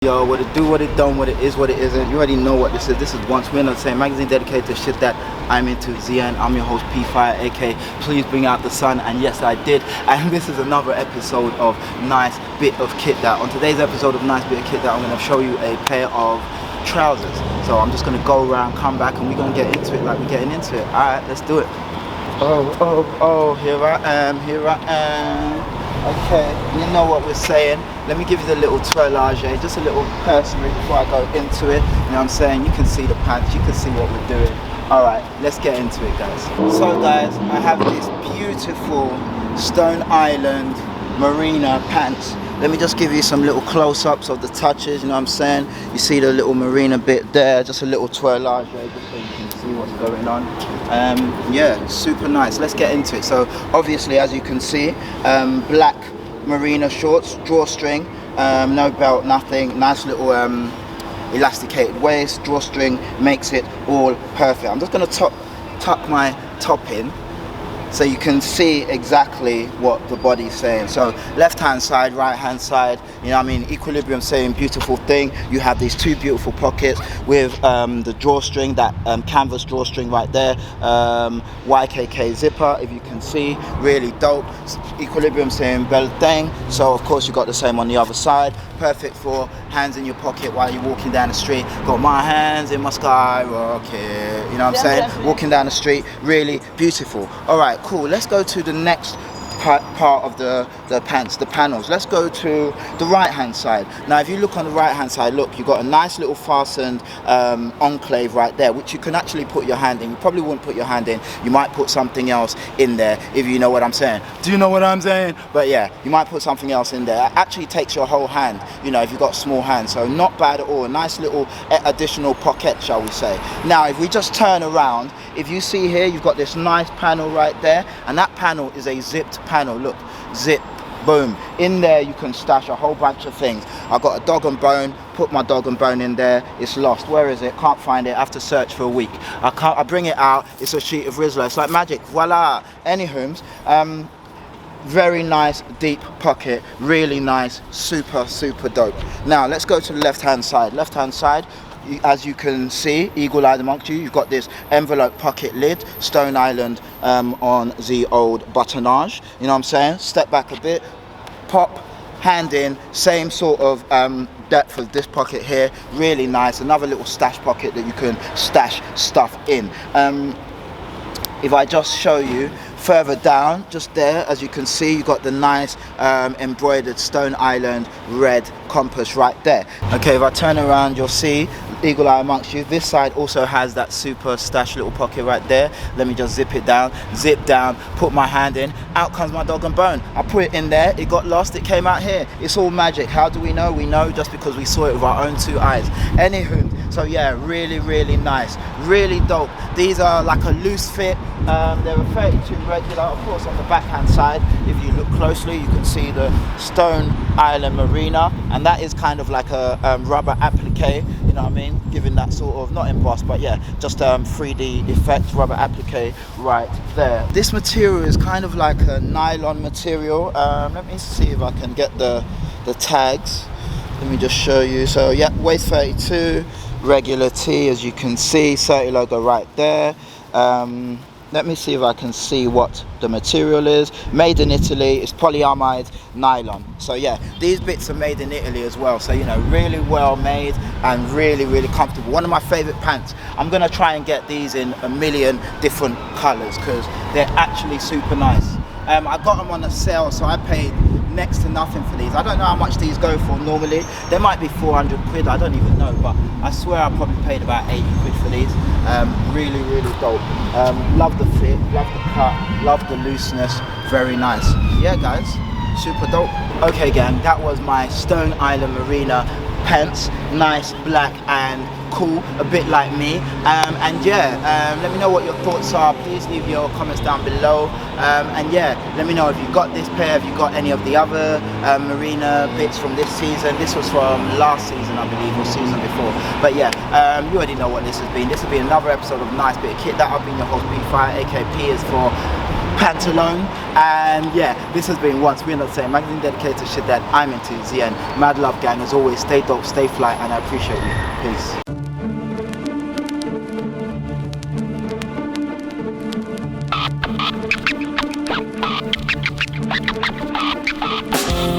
Yo, what it do, what it don't, what it is, what it isn't. You already know what this is. This is Once We're Not the Same, magazine dedicated to shit that I'm into. Zian, I'm your host P-Fire, aka Please Bring Out the Sun. And yes, I did. And this is another episode of Nice Bit of Kit That. On today's episode of Nice Bit of Kit That, I'm going to show you a pair of trousers. So I'm just going to go around, come back, and we're going to get into it like we're getting into it. Alright, let's do it. Oh, here I am. Okay, you know what we're saying. Let me give you the little twirlage, just a little cursory before I go into it. You know what I'm saying? You can see the pants, you can see what we're doing. Alright, let's get into it, guys. So guys, I have this beautiful Stone Island Marina pants. Let me just give you some little close-ups of the touches, you know what I'm saying? You see the little Marina bit there, just a little twirlage, just so you can see what's going on. Yeah, super nice. Let's get into it. So obviously, as you can see, black Marina shorts, drawstring, no belt, nothing. Nice little elasticated waist, drawstring makes it all perfect. I'm just going to tuck my top in so you can see exactly what the body's saying. So left hand side, right hand side, you know what I mean, equilibrium, saying beautiful thing. You have these two beautiful pockets with the drawstring, that canvas drawstring right there, YKK zipper, if you can see, really dope. Equilibrium saying beltang, so of course you got the same on the other side. Perfect for hands in your pocket while you're walking down the street. Got my hands in my skyrocket, you know what I'm saying? Definitely. Walking down the street, really beautiful. All right, cool. Let's go to the next part of the pants, the panels. Let's go to the right hand side. Now if you look on the right hand side, look, you've got a nice little fastened enclave right there, which you can actually put your hand in. You probably wouldn't put your hand in, you might put something else in there, if you know what I'm saying. Do you know what I'm saying? But yeah, you might put something else in there. It actually takes your whole hand, you know, if you've got small hands. So not bad at all. A nice little additional pocket, shall we say. Now if we just turn around, if you see here, you've got this nice panel right there, and that panel is a zipped panel. Look, zip, boom. In there you can stash a whole bunch of things. I've got a dog and bone, put my dog and bone in there. It's lost. Where is it? Can't find it. I have to search for a week. I bring it out, it's a sheet of Rizla. It's like magic. Voila. Anywho, very nice deep pocket, really nice, super dope. Now let's go to the left hand side. Left hand side, as you can see, eagle-eyed amongst you, you've got this envelope pocket lid, Stone Island on the old buttonage, you know what I'm saying? Step back a bit, pop, hand in, same sort of depth of this pocket here, really nice. Another little stash pocket that you can stash stuff in. If I just show you further down, just there, as you can see, you've got the nice embroidered Stone Island red compass right there. Okay, if I turn around, you'll see, eagle eye amongst you, this side also has that super stash little pocket right there. Let me just zip it down, zip down, put my hand in, out comes my dog and bone. I put it in there, it got lost, it came out here. It's all magic. How do we know? We know just because we saw it with our own two eyes. Anywho, so yeah, really nice, really dope. These are like a loose fit. They're a 32 regular, of course. On the backhand side, if you look closely, you can see the Stone Island Marina, and that is kind of like a rubber applique, you know what I mean, giving that sort of, not embossed, but yeah, just 3D effect, rubber applique right there. This material is kind of like a nylon material. Let me see if I can get the tags. Let me just show you. So yeah, waist 32, regular tee, as you can see, 30 logo right there. Let me see if I can see what the material is. Made in Italy, it's polyamide nylon. So yeah, these bits are made in Italy as well. So you know, really well made and really comfortable. One of my favorite pants. I'm gonna try and get these in a million different colors because they're actually super nice. I got them on a sale, so I paid next to nothing for these. I don't know how much these go for normally. They might be 400 quid, I don't even know, but I swear I probably paid about 80 quid for these. Really dope. Love the fit, love the cut, love the looseness, very nice. Yeah guys, super dope. Okay gang, that was my Stone Island Marina pants, nice, black and cool, a bit like me. And yeah, let me know what your thoughts are. Please leave your comments down below. And yeah, let me know if you got this pair, if you got any of the other Marina bits from this season. This was from last season, I believe, or season before. But yeah, you already know what this has been. This will be another episode of Nice Bit of Kit That. I've been your host, P-Fire, aka P is for Pantalone. And yeah, this has been Once We're Not the Same, magazine dedicated to shit that I'm into. ZN, mad love gang. As always, stay dope, stay fly, and I appreciate you. Peace.